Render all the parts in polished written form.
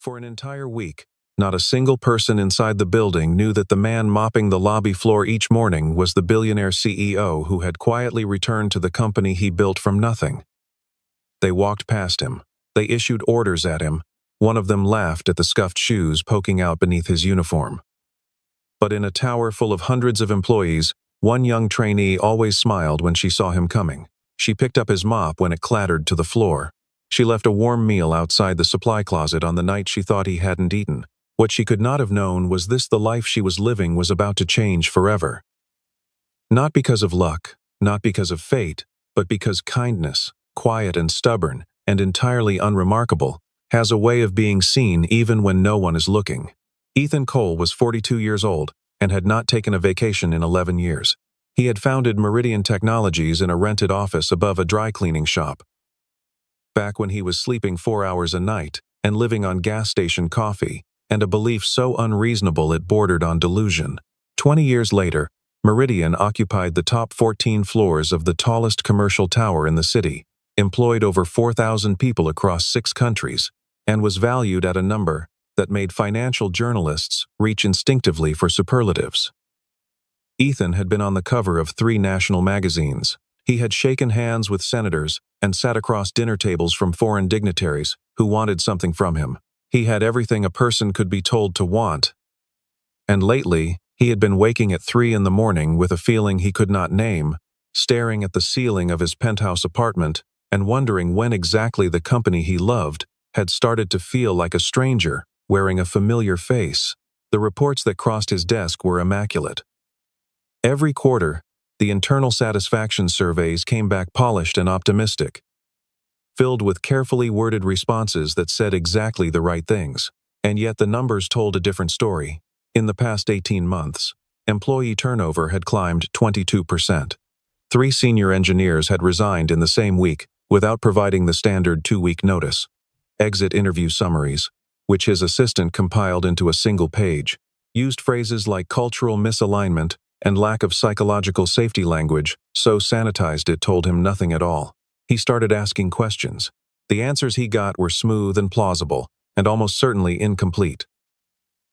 For an entire week, not a single person inside the building knew that the man mopping the lobby floor each morning was the billionaire CEO who had quietly returned to the company he built from nothing. They walked past him. They issued orders at him. One of them laughed at the scuffed shoes poking out beneath his uniform. But in a tower full of hundreds of employees, one young trainee always smiled when she saw him coming. She picked up his mop when it clattered to the floor. She left a warm meal outside the supply closet on the night she thought he hadn't eaten. What she could not have known was the life she was living was about to change forever. Not because of luck, not because of fate, but because kindness, quiet and stubborn, and entirely unremarkable, has a way of being seen even when no one is looking. Ethan Cole was 42 years old and had not taken a vacation in 11 years. He had founded Meridian Technologies in a rented office above a dry cleaning shop. Back when he was sleeping 4 hours a night and living on gas station coffee, and a belief so unreasonable it bordered on delusion. 20 years later, Meridian occupied the top 14 floors of the tallest commercial tower in the city, employed over 4,000 people across 6 countries, and was valued at a number that made financial journalists reach instinctively for superlatives. Ethan had been on the cover of 3 national magazines. He had shaken hands with senators and sat across dinner tables from foreign dignitaries who wanted something from him. He had everything a person could be told to want. And lately, he had been waking at 3 in the morning with a feeling he could not name, staring at the ceiling of his penthouse apartment and wondering when exactly the company he loved had started to feel like a stranger wearing a familiar face. The reports that crossed his desk were immaculate. Every quarter, the internal satisfaction surveys came back polished and optimistic, filled with carefully worded responses that said exactly the right things. And yet the numbers told a different story. In the past 18 months, employee turnover had climbed 22%. 3 senior engineers had resigned in the same week without providing the standard 2-week notice. Exit interview summaries, which his assistant compiled into a single page, used phrases like cultural misalignment and lack of psychological safety language, so sanitized it told him nothing at all. He started asking questions. The answers he got were smooth and plausible, and almost certainly incomplete.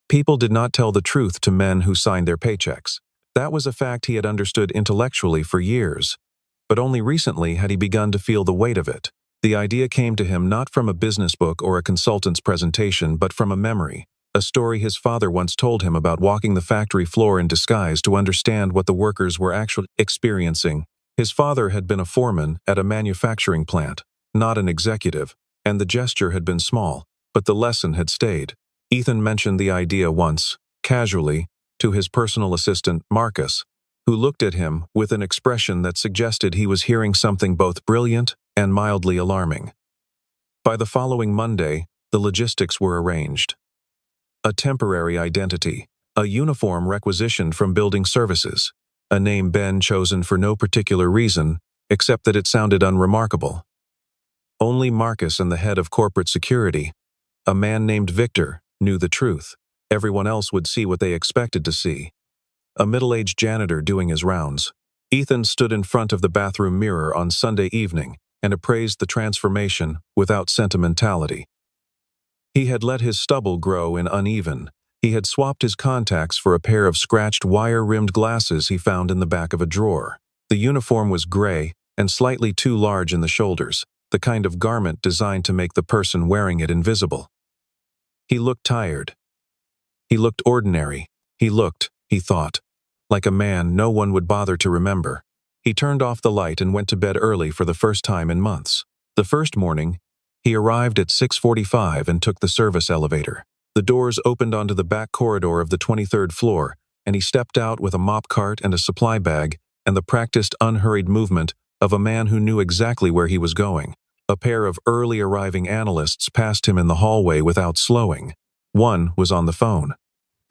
People did not tell the truth to men who signed their paychecks. That was a fact he had understood intellectually for years, but only recently had he begun to feel the weight of it. The idea came to him not from a business book or a consultant's presentation, but from a memory, a story his father once told him about walking the factory floor in disguise to understand what the workers were actually experiencing. His father had been a foreman at a manufacturing plant, not an executive, and the gesture had been small, but the lesson had stayed. Ethan mentioned the idea once, casually, to his personal assistant, Marcus, who looked at him with an expression that suggested he was hearing something both brilliant and mildly alarming. By the following Monday, the logistics were arranged. A temporary identity, a uniform requisitioned from building services, a name Ben chosen for no particular reason, except that it sounded unremarkable. Only Marcus and the head of corporate security, a man named Victor, knew the truth. Everyone else would see what they expected to see. A middle-aged janitor doing his rounds. Ethan stood in front of the bathroom mirror on Sunday evening and appraised the transformation without sentimentality. He had let his stubble grow in uneven. He had swapped his contacts for a pair of scratched wire-rimmed glasses he found in the back of a drawer. The uniform was gray and slightly too large in the shoulders, the kind of garment designed to make the person wearing it invisible. He looked tired. He looked ordinary. He looked, he thought, like a man no one would bother to remember. He turned off the light and went to bed early for the first time in months. The first morning, he arrived at 6:45 and took the service elevator. The doors opened onto the back corridor of the 23rd floor, and he stepped out with a mop cart and a supply bag and the practiced, unhurried movement of a man who knew exactly where he was going. A pair of early arriving analysts passed him in the hallway without slowing. One was on the phone.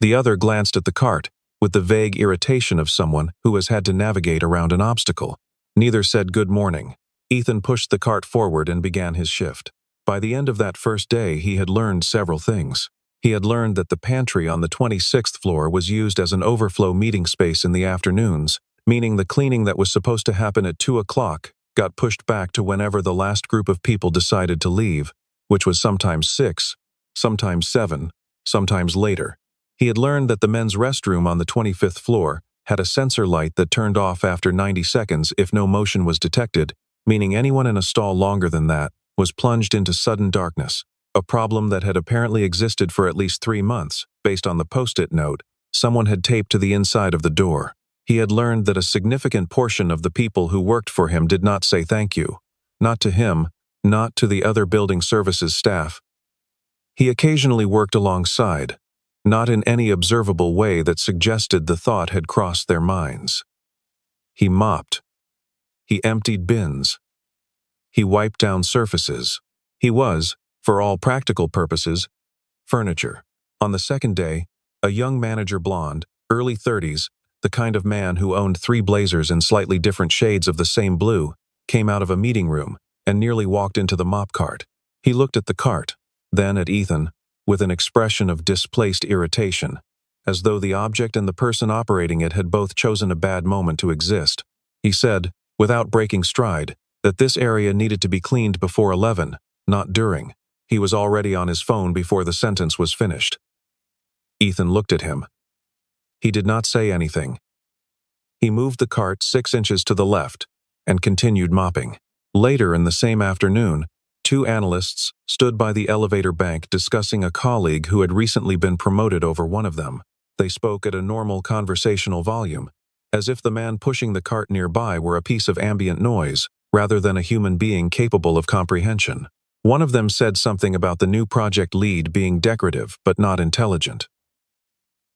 The other glanced at the cart, with the vague irritation of someone who has had to navigate around an obstacle. Neither said good morning. Ethan pushed the cart forward and began his shift. By the end of that first day, he had learned several things. He had learned that the pantry on the 26th floor was used as an overflow meeting space in the afternoons, meaning the cleaning that was supposed to happen at 2 o'clock got pushed back to whenever the last group of people decided to leave, which was sometimes 6, sometimes 7, sometimes later. He had learned that the men's restroom on the 25th floor had a sensor light that turned off after 90 seconds if no motion was detected, meaning anyone in a stall longer than that was plunged into sudden darkness, a problem that had apparently existed for at least 3 months, based on the post-it note someone had taped to the inside of the door. He had learned that a significant portion of the people who worked for him did not say thank you. Not to him, not to the other building services staff. He occasionally worked alongside, not in any observable way that suggested the thought had crossed their minds. He mopped. He emptied bins. He wiped down surfaces. He was, for all practical purposes, furniture. On the second day, a young manager, blonde, early 30s, the kind of man who owned 3 blazers in slightly different shades of the same blue, came out of a meeting room and nearly walked into the mop cart. He looked at the cart, then at Ethan, with an expression of displaced irritation, as though the object and the person operating it had both chosen a bad moment to exist. He said, without breaking stride, that this area needed to be cleaned before 11, not during. He was already on his phone before the sentence was finished. Ethan looked at him. He did not say anything. He moved the cart 6 inches to the left and continued mopping. Later in the same afternoon, 2 analysts stood by the elevator bank discussing a colleague who had recently been promoted over one of them. They spoke at a normal conversational volume, as if the man pushing the cart nearby were a piece of ambient noise, rather than a human being capable of comprehension. One of them said something about the new project lead being decorative but not intelligent.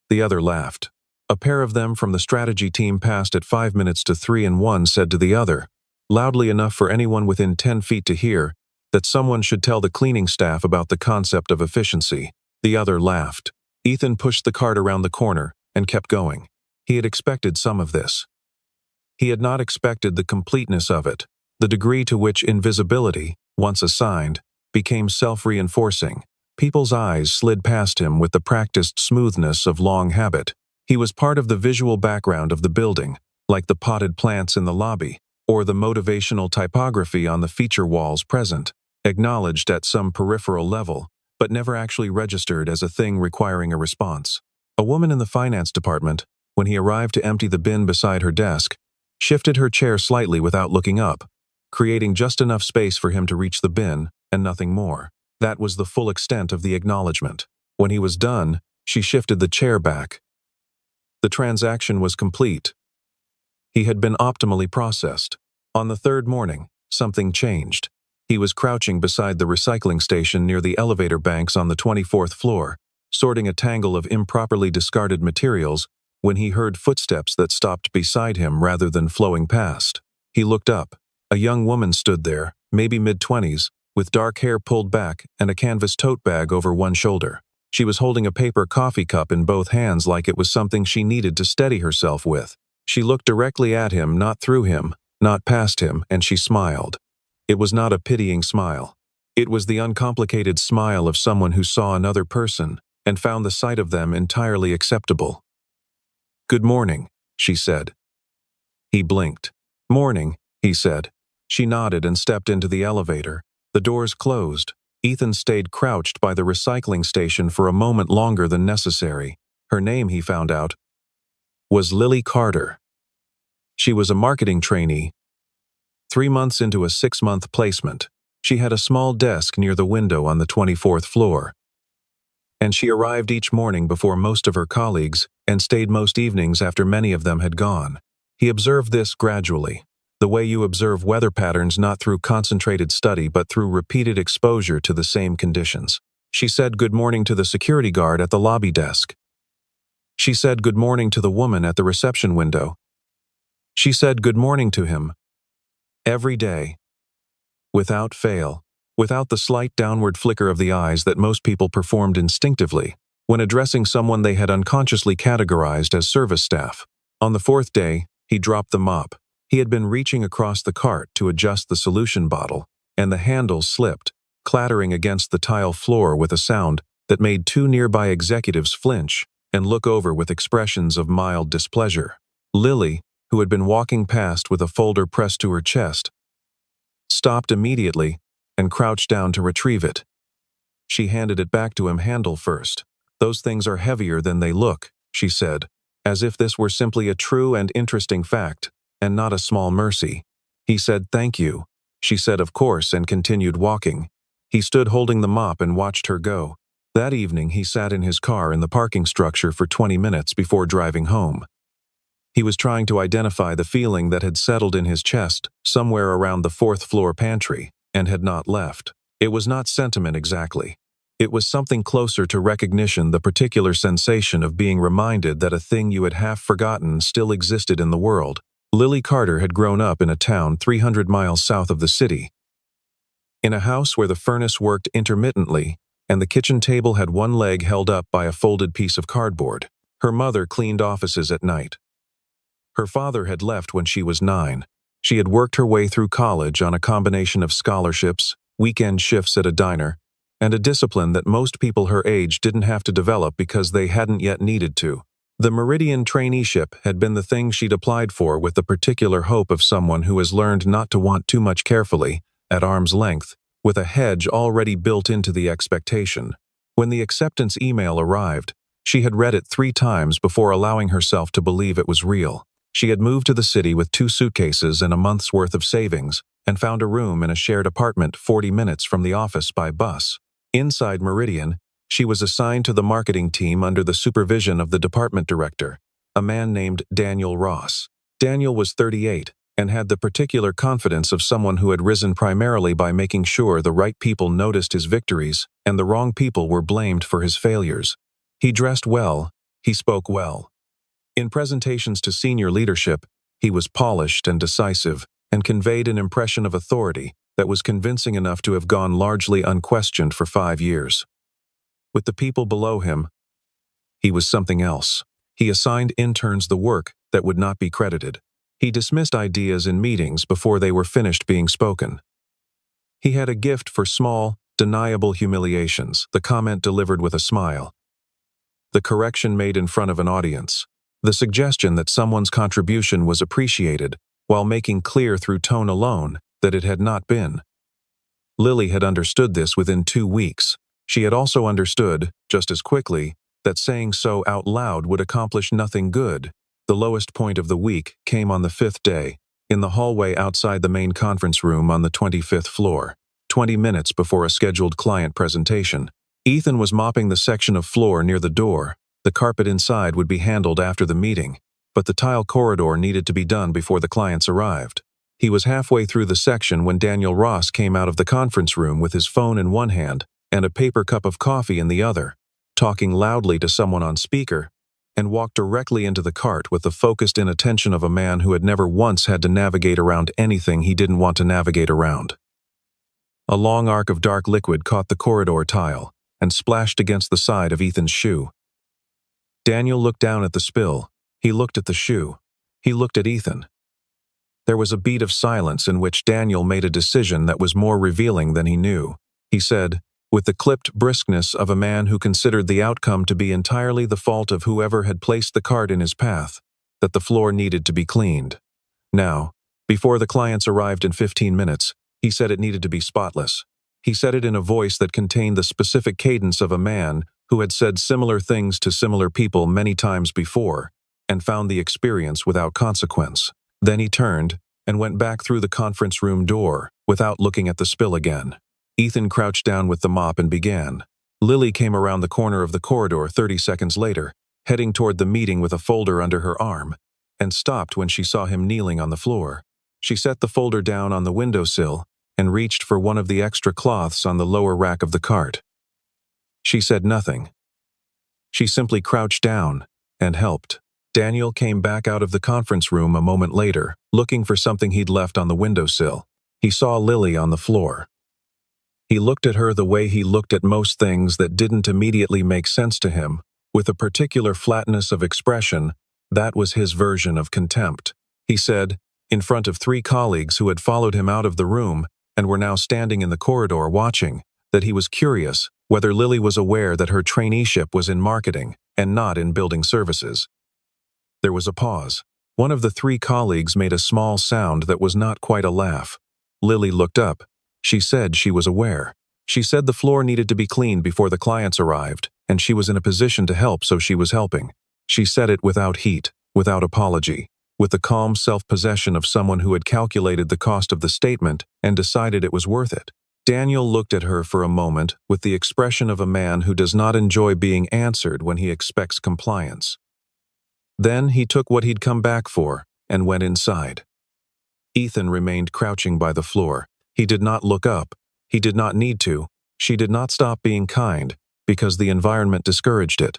The other laughed. A pair of them from the strategy team passed at 5 minutes to 3 and one said to the other, loudly enough for anyone within 10 feet to hear, that someone should tell the cleaning staff about the concept of efficiency. The other laughed. Ethan pushed the cart around the corner and kept going. He had expected some of this. He had not expected the completeness of it, the degree to which invisibility, once assigned, became self-reinforcing. People's eyes slid past him with the practiced smoothness of long habit. He was part of the visual background of the building, like the potted plants in the lobby, or the motivational typography on the feature walls present, acknowledged at some peripheral level, but never actually registered as a thing requiring a response. A woman in the finance department, when he arrived to empty the bin beside her desk, shifted her chair slightly without looking up, creating just enough space for him to reach the bin, and nothing more. That was the full extent of the acknowledgement. When he was done, she shifted the chair back. The transaction was complete. He had been optimally processed. On the 3rd morning, something changed. He was crouching beside the recycling station near the elevator banks on the 24th floor, sorting a tangle of improperly discarded materials, when he heard footsteps that stopped beside him rather than flowing past. He looked up. A young woman stood there, maybe mid-20s, with dark hair pulled back and a canvas tote bag over one shoulder. She was holding a paper coffee cup in both hands like it was something she needed to steady herself with. She looked directly at him, not through him, not past him, and she smiled. It was not a pitying smile. It was the uncomplicated smile of someone who saw another person and found the sight of them entirely acceptable. "Good morning," she said. He blinked. "Morning," he said. She nodded and stepped into the elevator. The doors closed. Ethan stayed crouched by the recycling station for a moment longer than necessary. Her name, he found out, was Lily Carter. She was a marketing trainee. 3 months into a 6-month placement, she had a small desk near the window on the 24th floor. And she arrived each morning before most of her colleagues and stayed most evenings after many of them had gone. He observed this gradually, the way you observe weather patterns not through concentrated study but through repeated exposure to the same conditions. She said good morning to the security guard at the lobby desk. She said good morning to the woman at the reception window. She said good morning to him. Every day. Without fail. Without the slight downward flicker of the eyes that most people performed instinctively when addressing someone they had unconsciously categorized as service staff. On the 4th day, he dropped the mop. He had been reaching across the cart to adjust the solution bottle, and the handle slipped, clattering against the tile floor with a sound that made 2 nearby executives flinch and look over with expressions of mild displeasure. Lily, who had been walking past with a folder pressed to her chest, stopped immediately and crouched down to retrieve it. She handed it back to him handle first. "Those things are heavier than they look," she said, as if this were simply a true and interesting fact, and not a small mercy. He said, "Thank you." She said, "Of course," and continued walking. He stood holding the mop and watched her go. That evening, he sat in his car in the parking structure for 20 minutes before driving home. He was trying to identify the feeling that had settled in his chest somewhere around the fourth-floor pantry and had not left. It was not sentiment exactly. It was something closer to recognition, the particular sensation of being reminded that a thing you had half forgotten still existed in the world. Lily Carter had grown up in a town 300 miles south of the city, in a house where the furnace worked intermittently and the kitchen table had one leg held up by a folded piece of cardboard. Her mother cleaned offices at night. Her father had left when she was 9. She had worked her way through college on a combination of scholarships, weekend shifts at a diner, and a discipline that most people her age didn't have to develop because they hadn't yet needed to. The Meridian traineeship had been the thing she'd applied for with the particular hope of someone who has learned not to want too much carefully, at arm's length, with a hedge already built into the expectation. When the acceptance email arrived, she had read it 3 times before allowing herself to believe it was real. She had moved to the city with 2 suitcases and a month's worth of savings, and found a room in a shared apartment 40 minutes from the office by bus. Inside Meridian, she was assigned to the marketing team under the supervision of the department director, a man named Daniel Ross. Daniel was 38 and had the particular confidence of someone who had risen primarily by making sure the right people noticed his victories and the wrong people were blamed for his failures. He dressed well, he spoke well. In presentations to senior leadership, he was polished and decisive and conveyed an impression of authority that was convincing enough to have gone largely unquestioned for 5 years. With the people below him, he was something else. He assigned interns the work that would not be credited. He dismissed ideas in meetings before they were finished being spoken. He had a gift for small, deniable humiliations, the comment delivered with a smile, the correction made in front of an audience, the suggestion that someone's contribution was appreciated, while making clear through tone alone that it had not been. Lily had understood this within 2 weeks. She had also understood, just as quickly, that saying so out loud would accomplish nothing good. The lowest point of the week came on the 5th day, in the hallway outside the main conference room on the 25th floor, 20 minutes before a scheduled client presentation. Ethan was mopping the section of floor near the door. The carpet inside would be handled after the meeting, but the tile corridor needed to be done before the clients arrived. He was halfway through the section when Daniel Ross came out of the conference room with his phone in one hand and a paper cup of coffee in the other, talking loudly to someone on speaker, and walked directly into the cart with the focused inattention of a man who had never once had to navigate around anything he didn't want to navigate around. A long arc of dark liquid caught the corridor tile and splashed against the side of Ethan's shoe. Daniel looked down at the spill. He looked at the shoe. He looked at Ethan. There was a beat of silence in which Daniel made a decision that was more revealing than he knew. He said, with the clipped briskness of a man who considered the outcome to be entirely the fault of whoever had placed the cart in his path, that the floor needed to be cleaned. Now, before the clients arrived in 15 minutes, he said it needed to be spotless. He said it in a voice that contained the specific cadence of a man who had said similar things to similar people many times before, and found the experience without consequence. Then he turned and went back through the conference room door without looking at the spill again. Ethan crouched down with the mop and began. Lily came around the corner of the corridor 30 seconds later, heading toward the meeting with a folder under her arm, and stopped when she saw him kneeling on the floor. She set the folder down on the windowsill and reached for one of the extra cloths on the lower rack of the cart. She said nothing. She simply crouched down and helped. Daniel came back out of the conference room a moment later, looking for something he'd left on the windowsill. He saw Lily on the floor. He looked at her the way he looked at most things that didn't immediately make sense to him, with a particular flatness of expression. That was his version of contempt. He said, in front of 3 colleagues who had followed him out of the room and were now standing in the corridor watching, that he was curious whether Lily was aware that her traineeship was in marketing and not in building services. There was a pause. One of the 3 colleagues made a small sound that was not quite a laugh. Lily looked up. She said she was aware. She said the floor needed to be cleaned before the clients arrived, and she was in a position to help, so she was helping. She said it without heat, without apology, with the calm self-possession of someone who had calculated the cost of the statement and decided it was worth it. Daniel looked at her for a moment with the expression of a man who does not enjoy being answered when he expects compliance. Then he took what he'd come back for and went inside. Ethan remained crouching by the floor. He did not look up. He did not need to. She did not stop being kind because the environment discouraged it.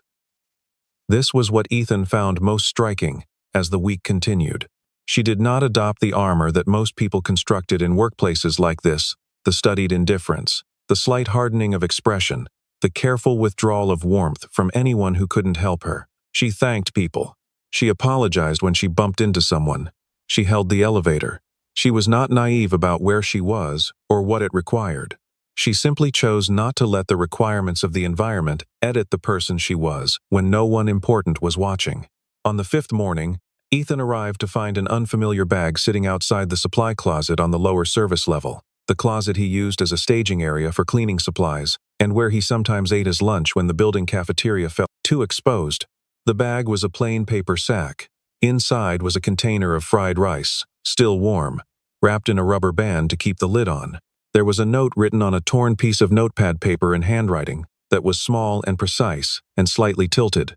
This was what Ethan found most striking as the week continued. She did not adopt the armor that most people constructed in workplaces like this, the studied indifference, the slight hardening of expression, the careful withdrawal of warmth from anyone who couldn't help her. She thanked people. She apologized when she bumped into someone. She held the elevator. She was not naive about where she was or what it required. She simply chose not to let the requirements of the environment edit the person she was when no one important was watching. On the 5th morning, Ethan arrived to find an unfamiliar bag sitting outside the supply closet on the lower service level, the closet he used as a staging area for cleaning supplies, and where he sometimes ate his lunch when the building cafeteria felt too exposed. The bag was a plain paper sack. Inside was a container of fried rice, still warm, wrapped in a rubber band to keep the lid on. There was a note written on a torn piece of notepad paper in handwriting that was small and precise and slightly tilted.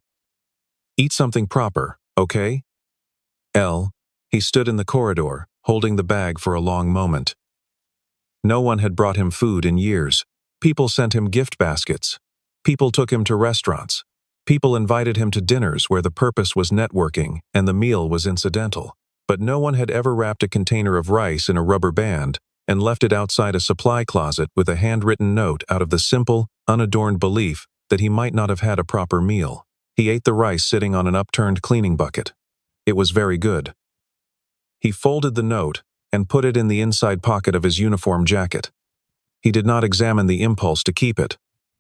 "Eat something proper, okay? L." He stood in the corridor, holding the bag for a long moment. No one had brought him food in years. People sent him gift baskets. People took him to restaurants. People invited him to dinners where the purpose was networking and the meal was incidental. But no one had ever wrapped a container of rice in a rubber band and left it outside a supply closet with a handwritten note out of the simple, unadorned belief that he might not have had a proper meal. He ate the rice sitting on an upturned cleaning bucket. It was very good. He folded the note and put it in the inside pocket of his uniform jacket. He did not examine the impulse to keep it.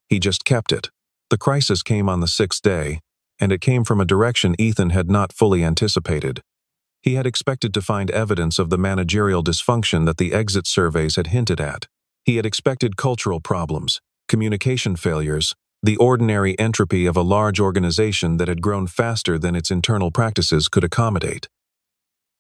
He just kept it. The crisis came on the 6th day, and it came from a direction Ethan had not fully anticipated. He had expected to find evidence of the managerial dysfunction that the exit surveys had hinted at. He had expected cultural problems, communication failures, the ordinary entropy of a large organization that had grown faster than its internal practices could accommodate.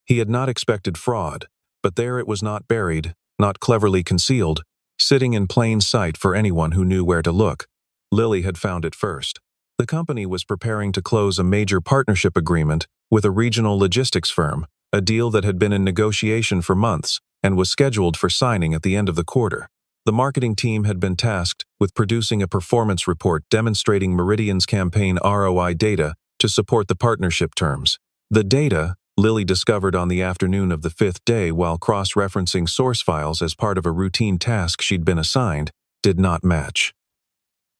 He had not expected fraud, but there it was, not buried, not cleverly concealed, sitting in plain sight for anyone who knew where to look. Lily had found it first. The company was preparing to close a major partnership agreement with a regional logistics firm, a deal that had been in negotiation for months and was scheduled for signing at the end of the quarter. The marketing team had been tasked with producing a performance report demonstrating Meridian's campaign ROI data to support the partnership terms. The data, Lily discovered on the afternoon of the 5th day while cross-referencing source files as part of a routine task she'd been assigned, did not match.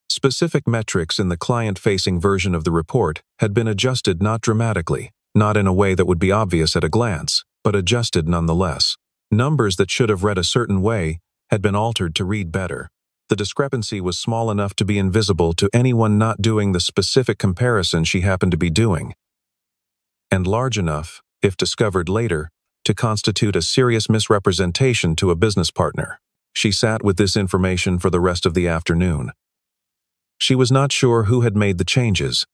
Specific metrics in the client-facing version of the report had been adjusted, not dramatically, not in a way that would be obvious at a glance, but adjusted nonetheless. Numbers that should have read a certain way had been altered to read better. The discrepancy was small enough to be invisible to anyone not doing the specific comparison she happened to be doing, and large enough, if discovered later, to constitute a serious misrepresentation to a business partner. She sat with this information for the rest of the afternoon. She was not sure who had made the changes.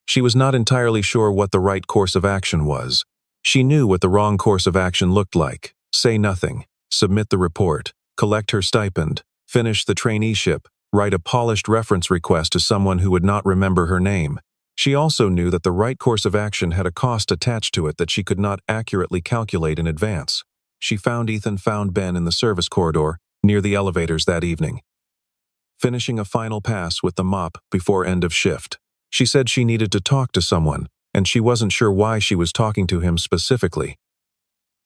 She was not entirely sure what the right course of action was. She knew what the wrong course of action looked like: say nothing, submit the report, collect her stipend, finish the traineeship, write a polished reference request to someone who would not remember her name. She also knew that the right course of action had a cost attached to it that she could not accurately calculate in advance. She found Ben in the service corridor, near the elevators that evening, finishing a final pass with the mop before end of shift. She said she needed to talk to someone, and she wasn't sure why she was talking to him specifically.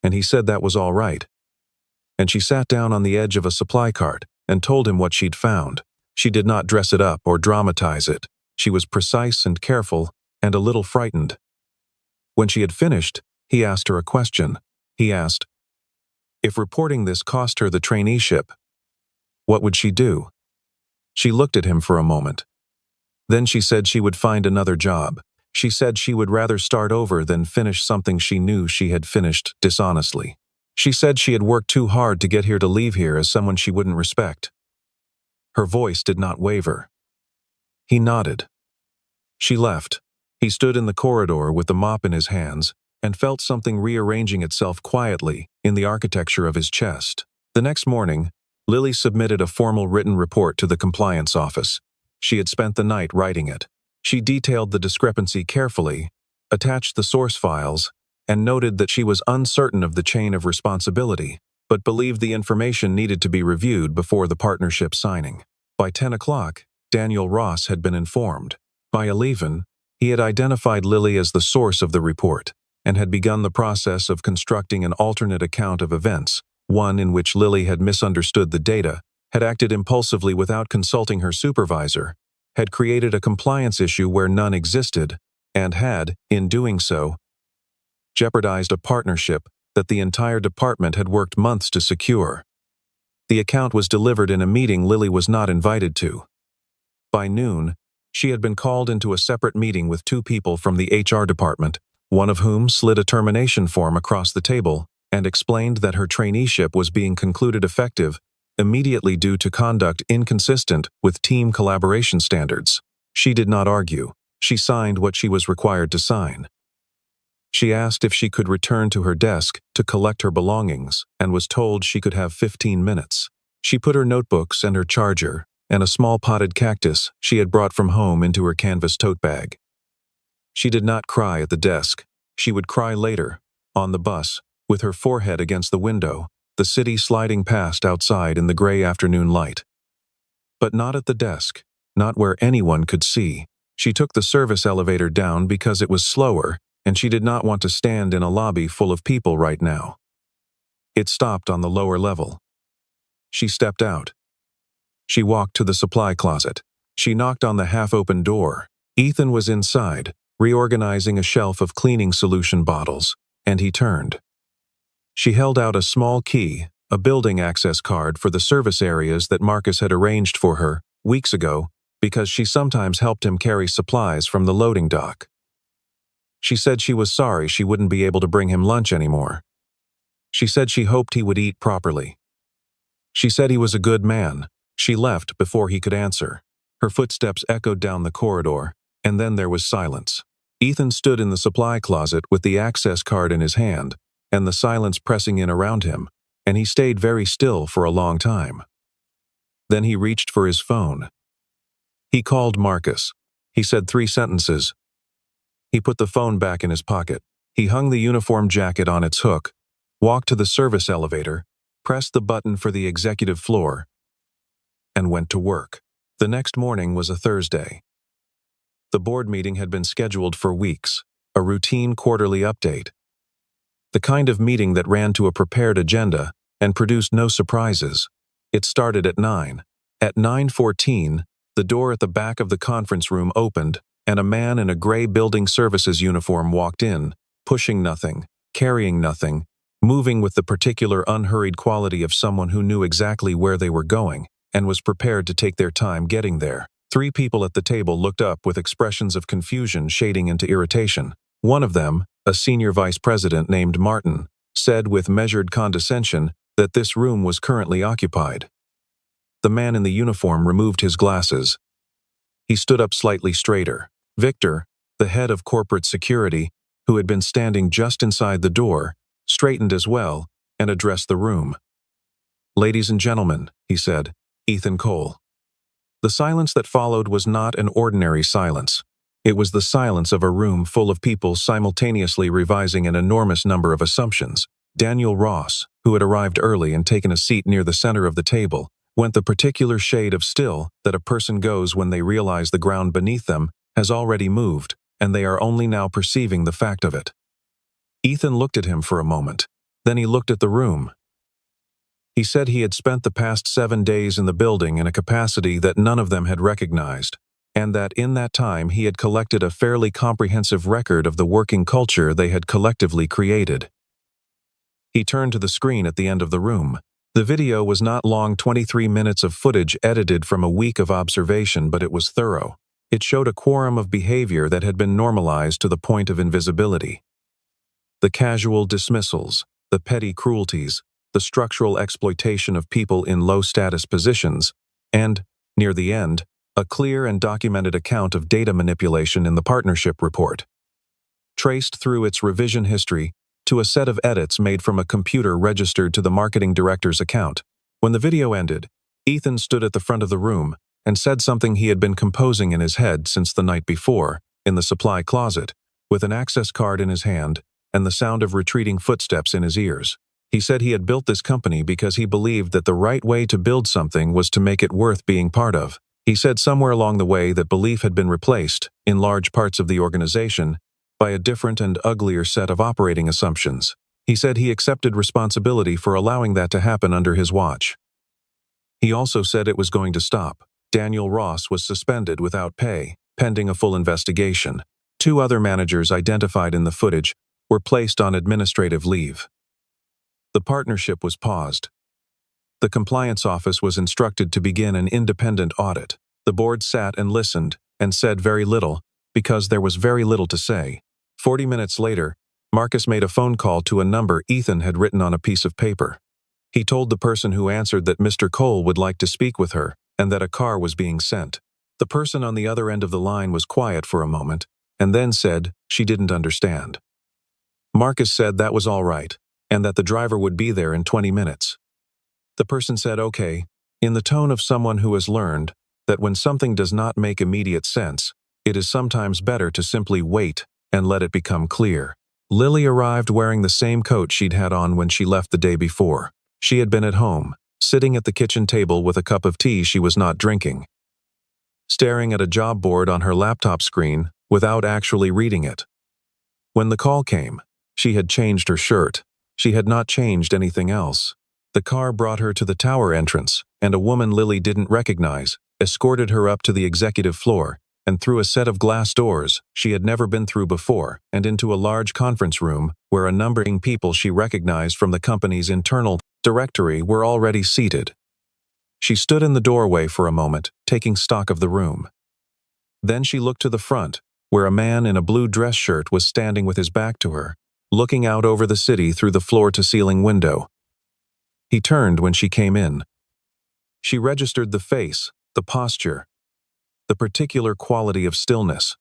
And he said that was all right. And she sat down on the edge of a supply cart and told him what she'd found. She did not dress it up or dramatize it. She was precise and careful and a little frightened. When she had finished, he asked her a question. He asked, if reporting this cost her the traineeship, what would she do? She looked at him for a moment. Then she said she would find another job. She said she would rather start over than finish something she knew she had finished dishonestly. She said she had worked too hard to get here to leave here as someone she wouldn't respect. Her voice did not waver. He nodded. She left. He stood in the corridor with the mop in his hands and felt something rearranging itself quietly in the architecture of his chest. The next morning, Lily submitted a formal written report to the compliance office. She had spent the night writing it. She detailed the discrepancy carefully, attached the source files, and noted that she was uncertain of the chain of responsibility, but believed the information needed to be reviewed before the partnership signing. By 10 o'clock, Daniel Ross had been informed. By 11, he had identified Lily as the source of the report and had begun the process of constructing an alternate account of events, one in which Lily had misunderstood the data, had acted impulsively without consulting her supervisor, had created a compliance issue where none existed, and had, in doing so, jeopardized a partnership that the entire department had worked months to secure. The account was delivered in a meeting Lily was not invited to. By noon, she had been called into a separate meeting with two people from the HR department, one of whom slid a termination form across the table and explained that her traineeship was being concluded effective immediately due to conduct inconsistent with team collaboration standards. She did not argue. She signed what she was required to sign. She asked if she could return to her desk to collect her belongings and was told she could have 15 minutes. She put her notebooks and her charger and a small potted cactus she had brought from home into her canvas tote bag. She did not cry at the desk. She would cry later, on the bus, with her forehead against the window, the city sliding past outside in the gray afternoon light. But not at the desk, not where anyone could see. She took the service elevator down because it was slower, and she did not want to stand in a lobby full of people right now. It stopped on the lower level. She stepped out. She walked to the supply closet. She knocked on the half-open door. Ethan was inside, reorganizing a shelf of cleaning solution bottles, and he turned. She held out a small key, a building access card for the service areas that Marcus had arranged for her weeks ago because she sometimes helped him carry supplies from the loading dock. She said she was sorry she wouldn't be able to bring him lunch anymore. She said she hoped he would eat properly. She said he was a good man. She left before he could answer. Her footsteps echoed down the corridor, and then there was silence. Ethan stood in the supply closet with the access card in his hand, and the silence pressing in around him, and he stayed very still for a long time. Then he reached for his phone. He called Marcus. He said 3 sentences. He put the phone back in his pocket. He hung the uniform jacket on its hook, walked to the service elevator, pressed the button for the executive floor, and went to work. The next morning was a Thursday. The board meeting had been scheduled for weeks, a routine quarterly update. The kind of meeting that ran to a prepared agenda and produced no surprises. It started at 9. At 9:14, the door at the back of the conference room opened, and a man in a gray building services uniform walked in, pushing nothing, carrying nothing, moving with the particular unhurried quality of someone who knew exactly where they were going and was prepared to take their time getting there. 3 people at the table looked up with expressions of confusion shading into irritation. One of them, a senior vice president named Martin, said with measured condescension that this room was currently occupied. The man in the uniform removed his glasses. He stood up slightly straighter. Victor, the head of corporate security, who had been standing just inside the door, straightened as well and addressed the room. "Ladies and gentlemen," he said, "Ethan Cole." The silence that followed was not an ordinary silence. It was the silence of a room full of people simultaneously revising an enormous number of assumptions. Daniel Ross, who had arrived early and taken a seat near the center of the table, went the particular shade of still that a person goes when they realize the ground beneath them has already moved, and they are only now perceiving the fact of it. Ethan looked at him for a moment. Then he looked at the room. He said he had spent the past 7 days in the building in a capacity that none of them had recognized, and that in that time he had collected a fairly comprehensive record of the working culture they had collectively created. He turned to the screen at the end of the room. The video was not long, 23 minutes of footage edited from a week of observation, but it was thorough. It showed a quorum of behavior that had been normalized to the point of invisibility. The casual dismissals, the petty cruelties, the structural exploitation of people in low-status positions, and, Near the end, a clear and documented account of data manipulation in the partnership report, traced through its revision history to a set of edits made from a computer registered to the marketing director's account. When the video ended, Ethan stood at the front of the room and said something he had been composing in his head since the night before, in the supply closet, with an access card in his hand and the sound of retreating footsteps in his ears. He said he had built this company because he believed that the right way to build something was to make it worth being part of. He said somewhere along the way that belief had been replaced, in large parts of the organization, by a different and uglier set of operating assumptions. He said he accepted responsibility for allowing that to happen under his watch. He also said it was going to stop. Daniel Ross was suspended without pay, pending a full investigation. 2 other managers identified in the footage were placed on administrative leave. The partnership was paused. The compliance office was instructed to begin an independent audit. The board sat and listened and said very little because there was very little to say. 40 minutes later, Marcus made a phone call to a number Ethan had written on a piece of paper. He told the person who answered that Mr. Cole would like to speak with her and that a car was being sent. The person on the other end of the line was quiet for a moment and then said she didn't understand. Marcus said that was all right and that the driver would be there in 20 minutes. The person said okay, in the tone of someone who has learned that when something does not make immediate sense, it is sometimes better to simply wait and let it become clear. Lily arrived wearing the same coat she'd had on when she left the day before. She had been at home, sitting at the kitchen table with a cup of tea she was not drinking, staring at a job board on her laptop screen without actually reading it. When the call came, she had changed her shirt. She had not changed anything else. The car brought her to the tower entrance, and a woman Lily didn't recognize escorted her up to the executive floor and through a set of glass doors she had never been through before and into a large conference room where a number of people she recognized from the company's internal directory were already seated. She stood in the doorway for a moment, taking stock of the room. Then she looked to the front, where a man in a blue dress shirt was standing with his back to her, looking out over the city through the floor-to-ceiling window. He turned when she came in. She registered the face, the posture, the particular quality of stillness.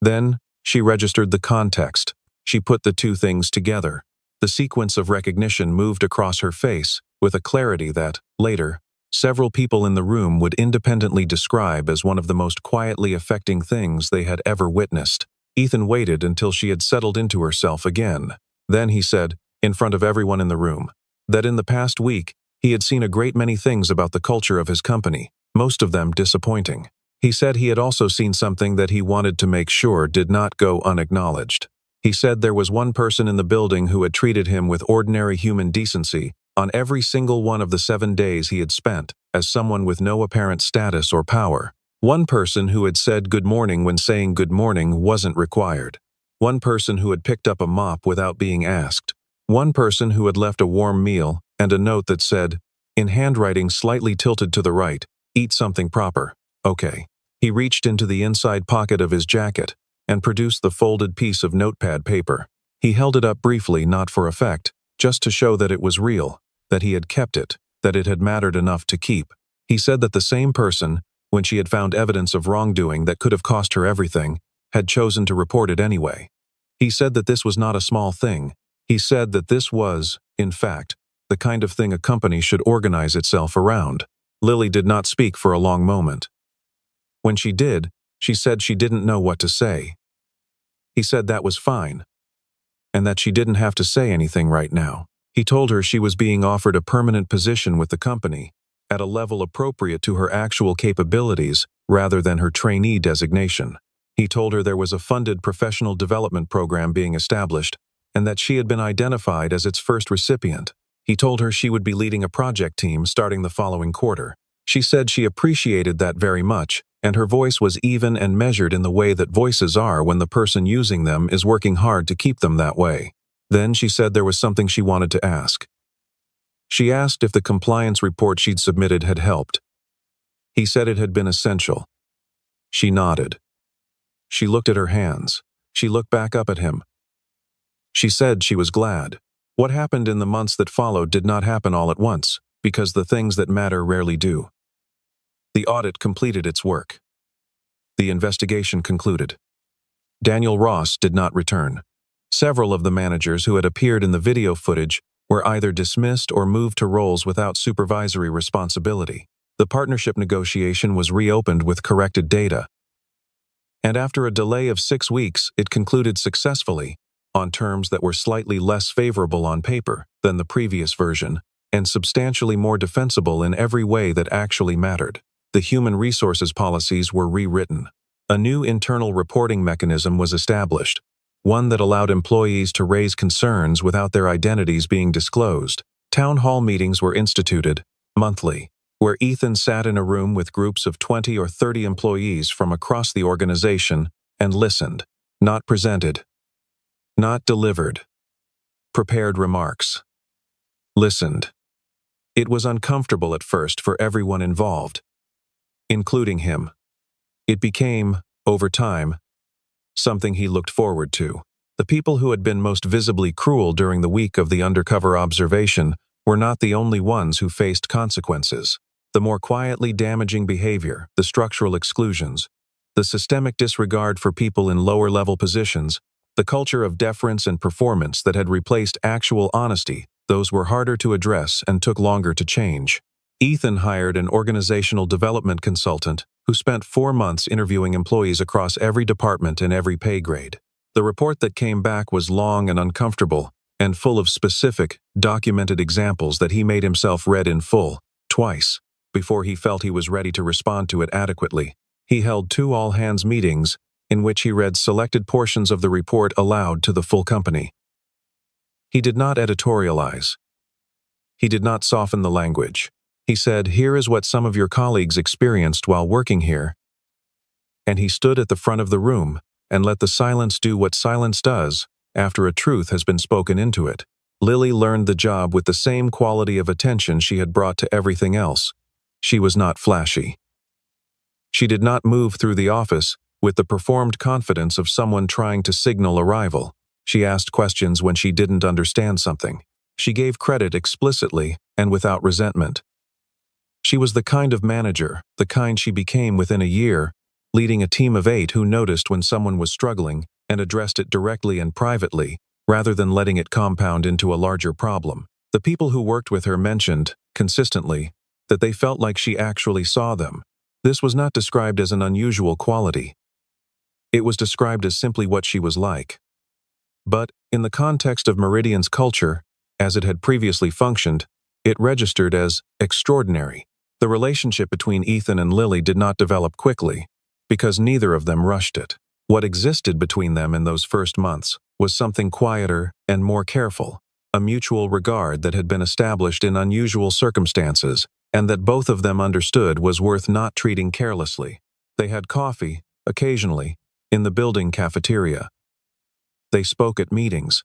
Then, she registered the context. She put the 2 things together. The sequence of recognition moved across her face with a clarity that, later, several people in the room would independently describe as one of the most quietly affecting things they had ever witnessed. Ethan waited until she had settled into herself again. Then he said, in front of everyone in the room, that in the past week, he had seen a great many things about the culture of his company, most of them disappointing. He said he had also seen something that he wanted to make sure did not go unacknowledged. He said there was one person in the building who had treated him with ordinary human decency on every single one of the 7 days he had spent as someone with no apparent status or power. One person who had said good morning when saying good morning wasn't required. One person who had picked up a mop without being asked. One person who had left a warm meal and a note that said, in handwriting slightly tilted to the right, eat something proper. Okay. He reached into the inside pocket of his jacket and produced the folded piece of notepad paper. He held it up briefly, not for effect, just to show that it was real, that he had kept it, that it had mattered enough to keep. He said that the same person, when she had found evidence of wrongdoing that could have cost her everything, had chosen to report it anyway. He said that this was not a small thing. He said that this was, in fact, the kind of thing a company should organize itself around. Lily did not speak for a long moment. When she did, she said she didn't know what to say. He said that was fine, and that she didn't have to say anything right now. He told her she was being offered a permanent position with the company, at a level appropriate to her actual capabilities rather than her trainee designation. He told her there was a funded professional development program being established, and that she had been identified as its first recipient. He told her she would be leading a project team starting the following quarter. She said she appreciated that very much, and her voice was even and measured in the way that voices are when the person using them is working hard to keep them that way. Then she said there was something she wanted to ask. She asked if the compliance report she'd submitted had helped. He said it had been essential. She nodded. She looked at her hands. She looked back up at him. She said she was glad. What happened in the months that followed did not happen all at once, because the things that matter rarely do. The audit completed its work. The investigation concluded. Daniel Ross did not return. Several of the managers who had appeared in the video footage were either dismissed or moved to roles without supervisory responsibility. The partnership negotiation was reopened with corrected data, and after a delay of 6 weeks, it concluded successfully, on terms that were slightly less favorable on paper than the previous version, and substantially more defensible in every way that actually mattered. The human resources policies were rewritten. A new internal reporting mechanism was established, one that allowed employees to raise concerns without their identities being disclosed. Town hall meetings were instituted, monthly, where Ethan sat in a room with groups of 20 or 30 employees from across the organization and listened, not presented, not delivered, prepared remarks. Listened. It was uncomfortable at first for everyone involved, including him. It became, over time, something he looked forward to. The people who had been most visibly cruel during the week of the undercover observation were not the only ones who faced consequences. The more quietly damaging behavior, the structural exclusions, the systemic disregard for people in lower-level positions, the culture of deference and performance that had replaced actual honesty, those were harder to address and took longer to change. Ethan hired an organizational development consultant who spent 4 months interviewing employees across every department and every pay grade. The report that came back was long and uncomfortable, and full of specific, documented examples that he made himself read in full, twice, before he felt he was ready to respond to it adequately. He held 2 all-hands meetings in which he read selected portions of the report aloud to the full company. He did not editorialize. He did not soften the language. He said, "Here is what some of your colleagues experienced while working here." And he stood at the front of the room and let the silence do what silence does after a truth has been spoken into it. Lily learned the job with the same quality of attention she had brought to everything else. She was not flashy. She did not move through the office with the performed confidence of someone trying to signal arrival. She asked questions when she didn't understand something. She gave credit explicitly and without resentment. She was the kind of manager, the kind she became within a year, leading a team of 8 who noticed when someone was struggling and addressed it directly and privately, rather than letting it compound into a larger problem. The people who worked with her mentioned, consistently, that they felt like she actually saw them. This was not described as an unusual quality. It was described as simply what she was like. But, in the context of Meridian's culture, as it had previously functioned, it registered as extraordinary. The relationship between Ethan and Lily did not develop quickly, because neither of them rushed it. What existed between them in those first months was something quieter and more careful, a mutual regard that had been established in unusual circumstances, and that both of them understood was worth not treating carelessly. They had coffee, occasionally, in the building cafeteria. They spoke at meetings.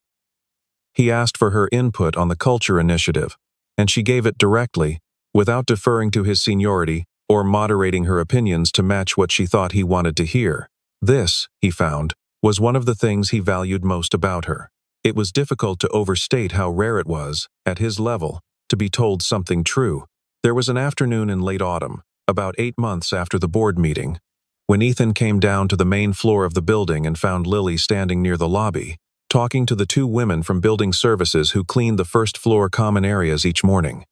He asked for her input on the culture initiative, and she gave it directly, without deferring to his seniority or moderating her opinions to match what she thought he wanted to hear. This, he found, was one of the things he valued most about her. It was difficult to overstate how rare it was, at his level, to be told something true. There was an afternoon in late autumn, about 8 months after the board meeting, when Ethan came down to the main floor of the building and found Lily standing near the lobby, talking to the 2 women from building services who cleaned the first-floor common areas each morning.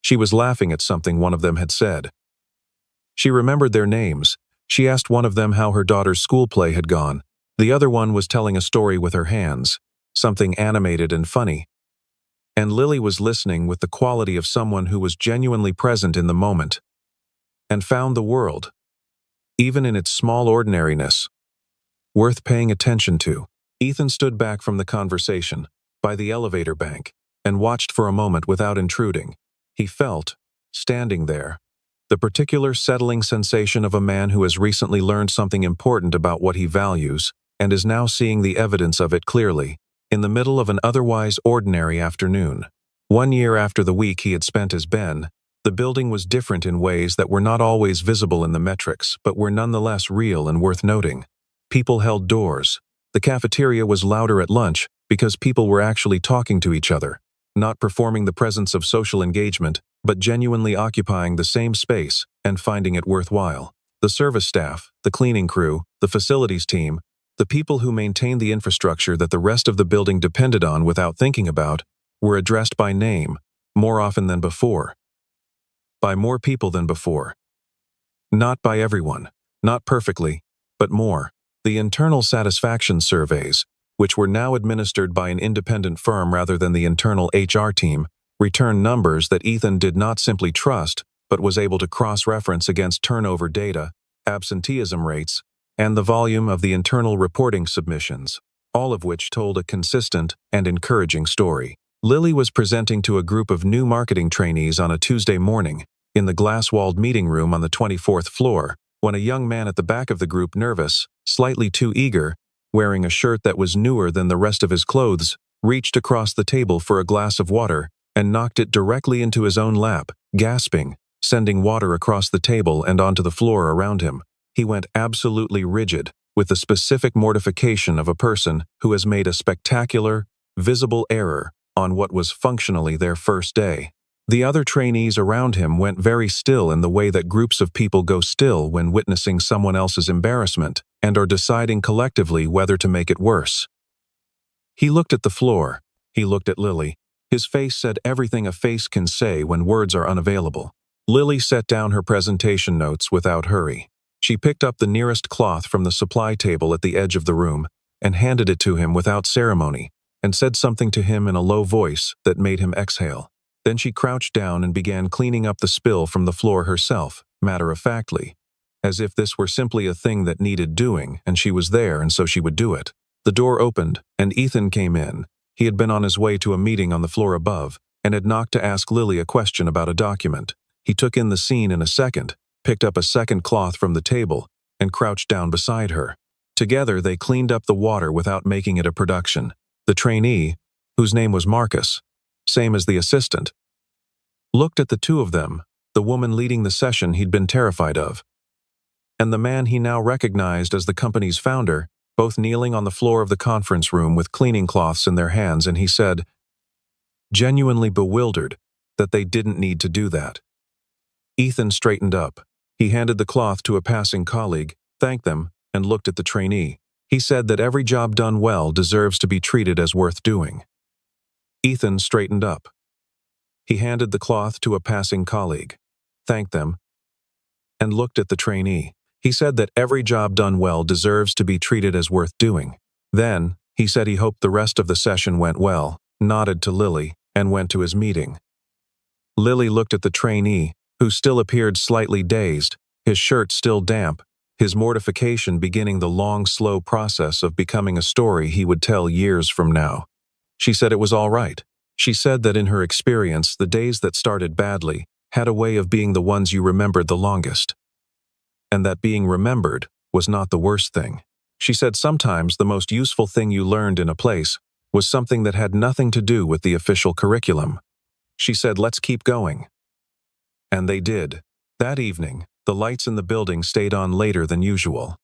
She was laughing at something one of them had said. She remembered their names. She asked one of them how her daughter's school play had gone. The other one was telling a story with her hands, something animated and funny. And Lily was listening with the quality of someone who was genuinely present in the moment, and found the world, even in its small ordinariness, worth paying attention to. Ethan stood back from the conversation, by the elevator bank, and watched for a moment without intruding. He felt, standing there, the particular settling sensation of a man who has recently learned something important about what he values, and is now seeing the evidence of it clearly, in the middle of an otherwise ordinary afternoon. 1 year after the week he had spent as Ben, the building was different in ways that were not always visible in the metrics, but were nonetheless real and worth noting. People held doors. The cafeteria was louder at lunch because people were actually talking to each other, not performing the presence of social engagement, but genuinely occupying the same space and finding it worthwhile. The service staff, the cleaning crew, the facilities team, the people who maintained the infrastructure that the rest of the building depended on without thinking about, were addressed by name, more often than before. By more people than before. Not by everyone, not perfectly, but more. The internal satisfaction surveys, which were now administered by an independent firm rather than the internal HR team, returned numbers that Ethan did not simply trust, but was able to cross-reference against turnover data, absenteeism rates, and the volume of the internal reporting submissions, all of which told a consistent and encouraging story. Lily was presenting to a group of new marketing trainees on a Tuesday morning, in the glass-walled meeting room on the 24th floor, when a young man at the back of the group, nervous, slightly too eager, wearing a shirt that was newer than the rest of his clothes, reached across the table for a glass of water and knocked it directly into his own lap, gasping, sending water across the table and onto the floor around him. He went absolutely rigid, with the specific mortification of a person who has made a spectacular, visible error on what was functionally their first day. The other trainees around him went very still in the way that groups of people go still when witnessing someone else's embarrassment and are deciding collectively whether to make it worse. He looked at the floor. He looked at Lily. His face said everything a face can say when words are unavailable. Lily set down her presentation notes without hurry. She picked up the nearest cloth from the supply table at the edge of the room and handed it to him without ceremony and said something to him in a low voice that made him exhale. Then she crouched down and began cleaning up the spill from the floor herself, matter-of-factly, as if this were simply a thing that needed doing and she was there and so she would do it. The door opened and Ethan came in. He had been on his way to a meeting on the floor above and had knocked to ask Lily a question about a document. He took in the scene in a second, picked up a second cloth from the table, and crouched down beside her. Together they cleaned up the water without making it a production. The trainee, whose name was Marcus, same as the assistant, looked at the two of them, the woman leading the session he'd been terrified of, and the man he now recognized as the company's founder, both kneeling on the floor of the conference room with cleaning cloths in their hands, and he said, genuinely bewildered, that they didn't need to do that. Ethan straightened up. He handed the cloth to a passing colleague, thanked them, and looked at the trainee. He said that every job done well deserves to be treated as worth doing. Ethan straightened up. He handed the cloth to a passing colleague, thanked them, and looked at the trainee. He said that every job done well deserves to be treated as worth doing. Then, he said he hoped the rest of the session went well, nodded to Lily, and went to his meeting. Lily looked at the trainee, who still appeared slightly dazed, his shirt still damp, his mortification beginning the long, slow process of becoming a story he would tell years from now. She said it was all right. She said that in her experience, the days that started badly had a way of being the ones you remembered the longest. And that being remembered was not the worst thing. She said sometimes the most useful thing you learned in a place was something that had nothing to do with the official curriculum. She said, let's keep going. And they did. That evening, the lights in the building stayed on later than usual.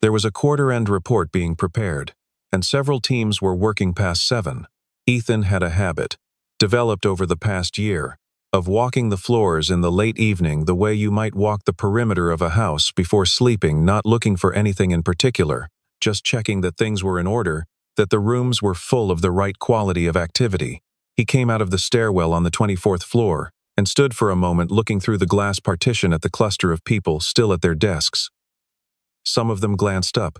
There was a quarter-end report being prepared, and several teams were working past 7. Ethan had a habit, developed over the past year, of walking the floors in the late evening the way you might walk the perimeter of a house before sleeping, not looking for anything in particular, just checking that things were in order, that the rooms were full of the right quality of activity. He came out of the stairwell on the 24th floor and stood for a moment looking through the glass partition at the cluster of people still at their desks. Some of them glanced up.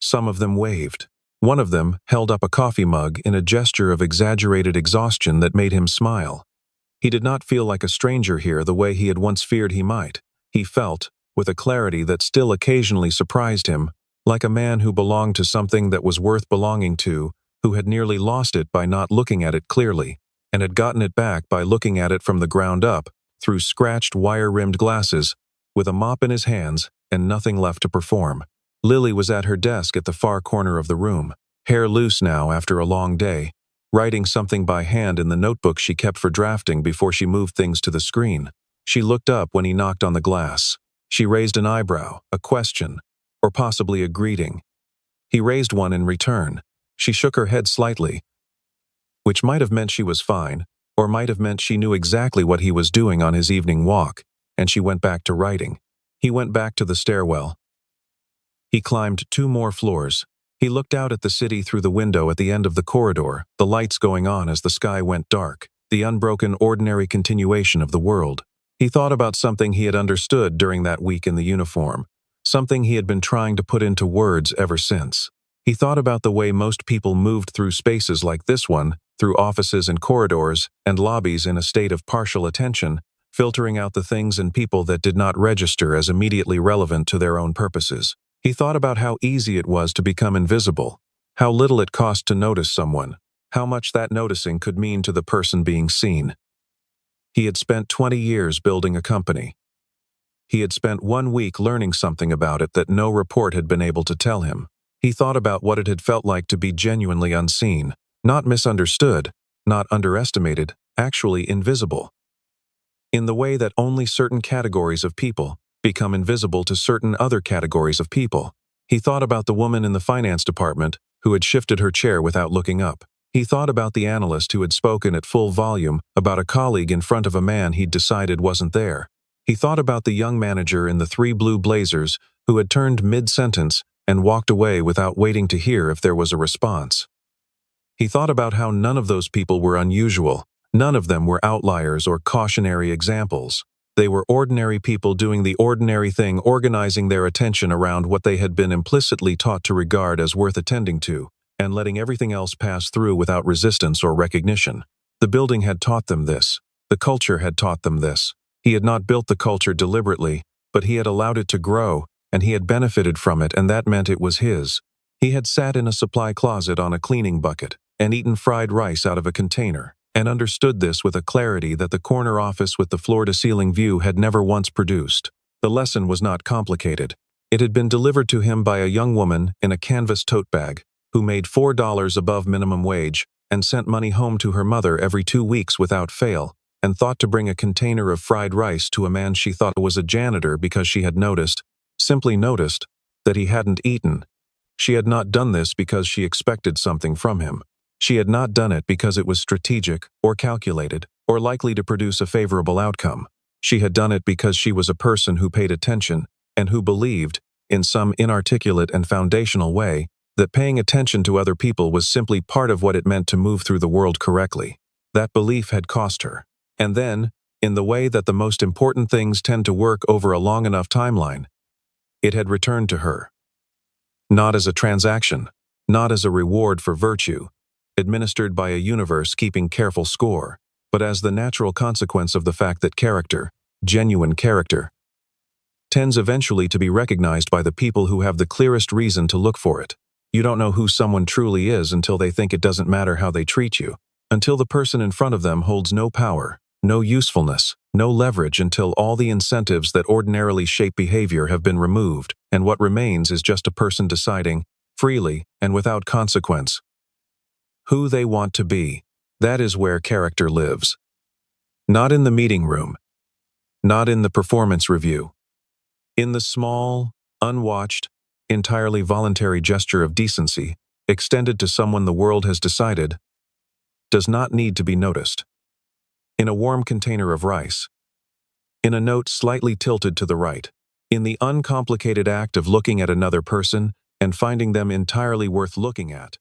Some of them waved. One of them held up a coffee mug in a gesture of exaggerated exhaustion that made him smile. He did not feel like a stranger here the way he had once feared he might. He felt, with a clarity that still occasionally surprised him, like a man who belonged to something that was worth belonging to, who had nearly lost it by not looking at it clearly, and had gotten it back by looking at it from the ground up, through scratched wire-rimmed glasses, with a mop in his hands and nothing left to perform. Lily was at her desk at the far corner of the room, hair loose now after a long day, writing something by hand in the notebook she kept for drafting before she moved things to the screen. She looked up when he knocked on the glass. She raised an eyebrow, a question, or possibly a greeting. He raised one in return. She shook her head slightly, which might have meant she was fine, or might have meant she knew exactly what he was doing on his evening walk, and she went back to writing. He went back to the stairwell. He climbed 2 more floors. He looked out at the city through the window at the end of the corridor, the lights going on as the sky went dark, the unbroken ordinary continuation of the world. He thought about something he had understood during that week in the uniform, something he had been trying to put into words ever since. He thought about the way most people moved through spaces like this one, through offices and corridors and lobbies in a state of partial attention, filtering out the things and people that did not register as immediately relevant to their own purposes. He thought about how easy it was to become invisible, how little it cost to notice someone, how much that noticing could mean to the person being seen. He had spent 20 years building a company. He had spent 1 week learning something about it that no report had been able to tell him. He thought about what it had felt like to be genuinely unseen, not misunderstood, not underestimated, actually invisible. In the way that only certain categories of people become invisible to certain other categories of people. He thought about the woman in the finance department who had shifted her chair without looking up. He thought about the analyst who had spoken at full volume about a colleague in front of a man he'd decided wasn't there. He thought about the young manager in the 3 blue blazers who had turned mid-sentence and walked away without waiting to hear if there was a response. He thought about how none of those people were unusual. None of them were outliers or cautionary examples. They were ordinary people doing the ordinary thing, organizing their attention around what they had been implicitly taught to regard as worth attending to, and letting everything else pass through without resistance or recognition. The building had taught them this. The culture had taught them this. He had not built the culture deliberately, but he had allowed it to grow, and he had benefited from it, and that meant it was his. He had sat in a supply closet on a cleaning bucket and eaten fried rice out of a container, and understood this with a clarity that the corner office with the floor-to-ceiling view had never once produced. The lesson was not complicated. It had been delivered to him by a young woman in a canvas tote bag who made $4 above minimum wage and sent money home to her mother every 2 weeks without fail, and thought to bring a container of fried rice to a man she thought was a janitor because she had noticed, simply noticed, that he hadn't eaten. She had not done this because she expected something from him. She had not done it because it was strategic or calculated or likely to produce a favorable outcome. She had done it because she was a person who paid attention and who believed, in some inarticulate and foundational way, that paying attention to other people was simply part of what it meant to move through the world correctly. That belief had cost her. And then, in the way that the most important things tend to work over a long enough timeline, it had returned to her. Not as a transaction, not as a reward for virtue, administered by a universe keeping careful score, but as the natural consequence of the fact that character, genuine character, tends eventually to be recognized by the people who have the clearest reason to look for it. You don't know who someone truly is until they think it doesn't matter how they treat you, until the person in front of them holds no power, no usefulness, no leverage, until all the incentives that ordinarily shape behavior have been removed, and what remains is just a person deciding, freely and without consequence, who they want to be. That is where character lives. Not in the meeting room. Not in the performance review. In the small, unwatched, entirely voluntary gesture of decency, extended to someone the world has decided does not need to be noticed. In a warm container of rice. In a note slightly tilted to the right. In the uncomplicated act of looking at another person and finding them entirely worth looking at.